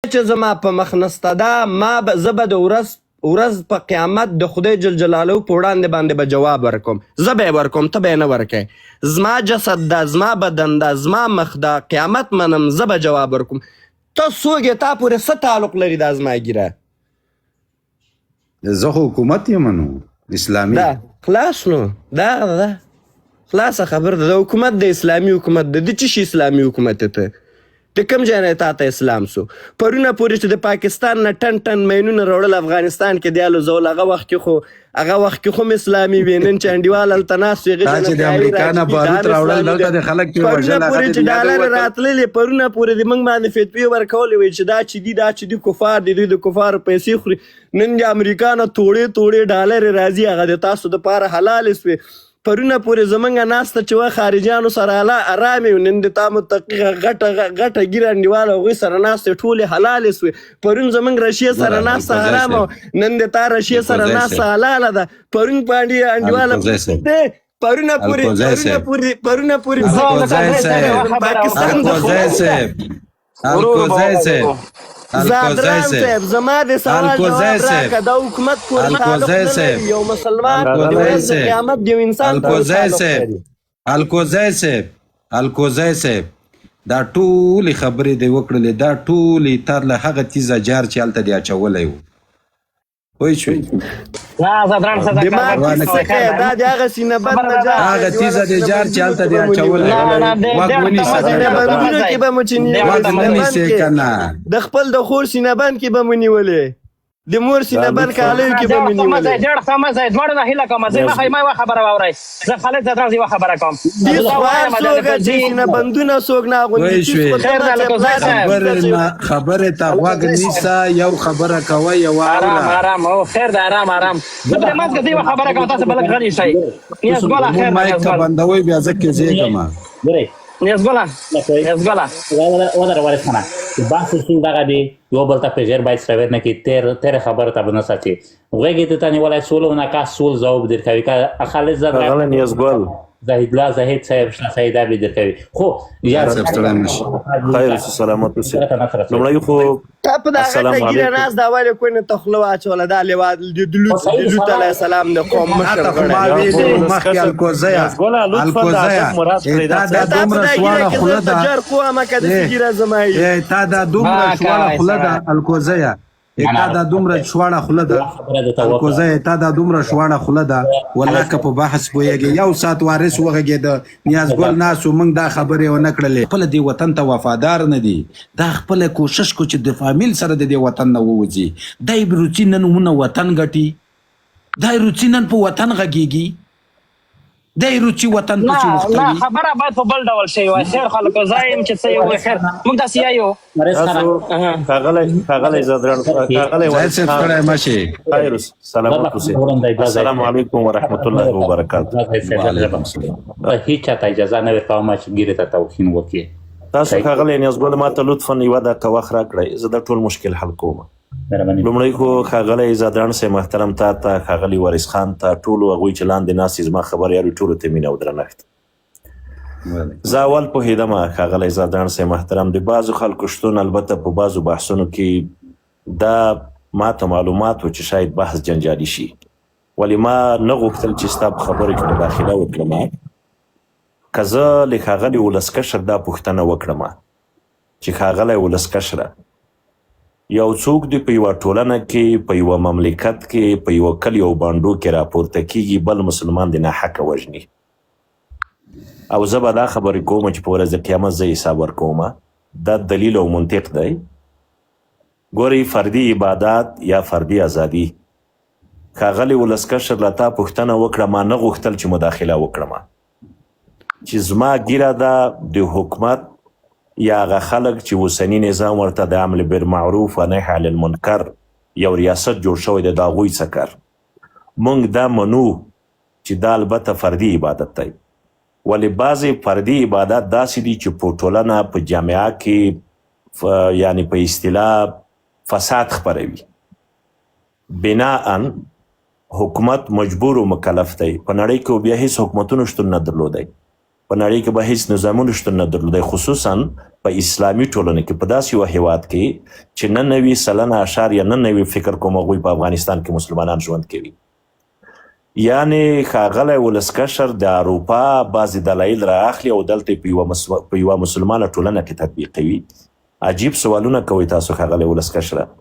چې زما په مخ نسته ده زه به د ورځ په قیامت د خدای جل جلاله په وړاندې باندې به جواب ورکوم. زه به یې ورکوم، ته به یې نه ورکوې. زما جسد ده، زما بدن ده، زما مخ ده، قیامت منم، زه به جواب ورکوم. ته څوک یې؟ تا پورې څه تعلق لري دا زما ګیره؟ زه خو حکومت یم نو اسلامي. دا خلاص نو دغه ده، خلاصه خبر ده. د حکومت د اسلامي حکومت د څه شي اسلامي حکومت ته؟ د کوم ځای نه تا ته اسلام سو؟ پرونه پورې چې د پاکستان نه ټن مینونه راوړل افغانستان کې دیالو زول هغه وخت کې خو اسلامي وي. نن چې انډیوال هلته ناست وي چې د امریکا نه بارود راوړل دلته د خلک پرې وژل، پورې چې ډالر راتللې پرونه پورې د موږ باندې فتوی ورکولې وي چې دا چې دي کفار دي، دوی د کفارو پیسې خوري. نن د امریکا نه توړې ډالر راځي، هغه د تاسو دپاره حلال سوې. پرونه پورې زمونږ ناسته چې وه خارجیانو سره ارامې وي، نن د تا متقیقه غټه ګیره انډیواله هغوی سره ناستې ټولې حلالې سوې. پرون زمونږ رشیې سره ناسته حرامه وه، نن د تا رشیې سره ناسته حلاله ده. پرون باندې انډیواله پرونه پورې زادران صاحب زما د سوال جواب راکړه. دا حکومت پورې تعلق نه لري، یو مسلمان د ورځ د قیامت د یو انسان پورې تعلق لري. الکوزی صاحب دا ټولې خبرې دې وکړلې، دا ټولې تا له هغه تیزه جار چې هلته دې اچولی و پوه شوې؟ دا د هغه سینهبند نه جار، هغه تیزه دې جار چې هلته دې اچولی غوږ ونیسه، بندونو کې به مو چې غوږ ونیسې که نه، د خپل د خور سینهبند کې به مو نیولې، د مور سینهبند کالیو کې به مو نیولې. دواړو نه هیله کوم زه مخکې ما یوه خبره واورئ، زه خالد زدران یوه خبره کوم. دې خوار څوک چې سینهبندونه څوک نه اغوندي. خبرې ته غوږ نیسه، یو خبره کوه یوه آرام خیر ده آرام. زه په منځ کې یوه خبره کوم، تاسو بلک غلي شئ. نیازګله خیر ده، مایک ته بندوئ بیا زه کې زیږم. نیازګله ودره ورسخانه بحث اصول دغه دی، یو بل ته پیغیر باید سرویت نکړي، تیر خبره ته به نه ساتي. غوږ یې ته نیولی سول و نکاح سول ځواب درکوي. که خالد ښاغلی نیازګل زاهدالله زاهد صاحب شته صاحب دا به درکوي. خو خیر سلامت اوسئ. لومړی خو تا په دا غټه ګیره ناست دا ولې کوی نه ته خوله واچوله؟ دا د لوط علیه السلام د قوم مشر غړی مخکې الکوزیه تا دا دومره سواړه خوله ده، جر کومه که داسې ګیره زما یي، تا دا دومره سواړه خوله ده الکوزیه، تا دا دومره شواړه خوله ده الکوزیه، تا دا دومره شواړه خوله ده. والله که په بحث پوهېږې یو ساعت وارث وغږېده، نیازګل ناست و، موږ دا خبرې ونه کړلې. خپله دې وطن ته وفادار نه دي، دا خپله کوشش کو چې د فامیل سره د دې وطن نه ووځي. دی روچي نن ونه وطن ګټي، دی روچي نن په وطن غږېږي، دی روچي وطن پسې وختوي. خبره باید په بل ډول شی وای. خیر خلکو زه یم چې څه یې وایي، خیر موږ داسې یایو. ښاغلی زادران ښاغلی خیر سلامت اوسئ. السلام علیکم ورحمت الله وبرکاتو. هیڅ چاته اجازه نه ورکوم چې ګیرې ته توهین وکړي. تاسو ښاغلی نیازګل ما ته لطفا یوه دقیقه وخت راکړئ، زه دا ټول مشکل حل کوم. لومړی خو ښاغلی زادران صاحب محترم تا ته، ښاغلی وارث خان ته، ټولو هغوی چې لاندې ناست دي زما خبر یارو ټولو ته مینه او درنښت. زه اول پوهېدمه ښاغلی زادران صاحب محترم د بعضو خلکو شتون البته په بعضو بحثونو کې دا ما ته معلومات و چې شاید بحث جنجالي شي، ولې ما نه غوښتل چې ستا په خبرو کې مداخله وکړم. که زه له ښاغلي ولسکشر دا پوښتنه وکړم چې ښاغلی ولسکشره یو څوک دی په یوه ټولنه کې، په یوه مملکت کې، په یوه کلي او بانډو کې راپورته کېږي، بل مسلمان د ناحقه وژني، او زه به دا خبرې کوم چې په ورځ د قیامت زه حساب ورکوم. دا دلیل او منطق دی. ګورئ فردي عبادات یا فردي ازادي، ښاغلي ولسکشر له تا پوښتنه وکړه، ما نه غوښتل چې مداخله وکړم چې زما ګیره ده د حکومت یا هغه خلک چې اوسني نظام ورته د امر بالمعروف و نهي عن المنکر یو ریاست جوړ شوی دی، د هغوی څخه موږ دا منو چې دا البته فردي عبادت دی، ولې بعضې فردي عبادات داسې دي چې په ټولنه په جامعه کې یعنی په اصطلاح فساد خپروي. بناءً حکومت مجبور و مکلف دی. په نړۍ کې بیا هیڅ حکومتونو شتون نه درلودی، په نړۍ کې به هیڅ نظامونو شتون نه درلودی، خصوصا په اسلامي ټولنه کې په داسې یو هیواد کې چې 99.99 فکر کوم هغوی په افغانستان کې مسلمانان ژوند کوي. یعنی ښاغلی ولسمشر د اروپا بعضې دلایل رااخلي او دلته په یوه مسلمانه ټولنه کې تطبیقوي. عجیب سوالونه کوئ تاسو ښاغلی ولسمشره.